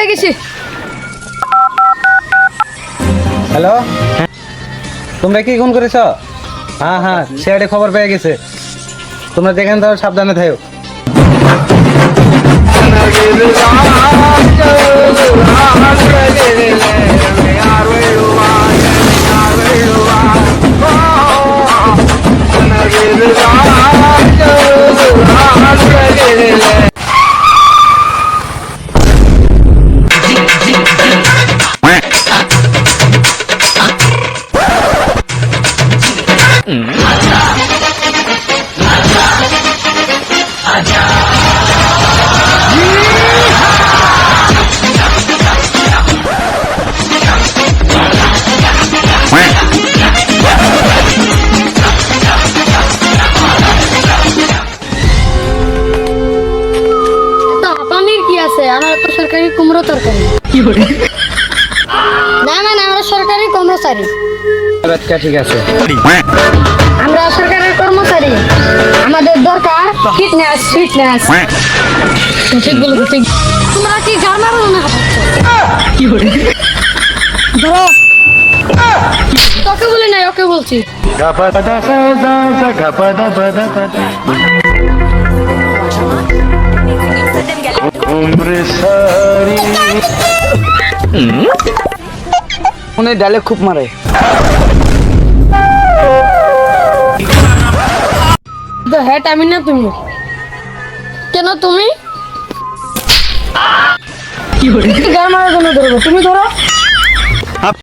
পেয়ে গেছি। হ্যালো, তোমরা কি খুন করেছ? হ্যাঁ হ্যাঁ, সিআইডি খবর পেয়ে গেছে। তোমরা যেখানে থাকো সাবধানে থাকো। তো হাঁপানির কি আছে? আমার তো সরকারি কুমড়ো তরকারি। না মানে আমরা সরকারি কর্মচারী। আচ্ছা ঠিক আছে। আমরা সরকারের কর্মচারী, আমাদের দরকার ফিটনেস ফিটনেস। ঠিক বলেছো, ঠিক। তোমরা কি গান মারো না? ধরো, তোকে বলি নাই, ওকে বলছি। উনি ডালে খুব মারে। তো হ্যাট আমি না, তুমি কেন? তুমি গান মারার জন্য ধরবো, তুমি ধরো।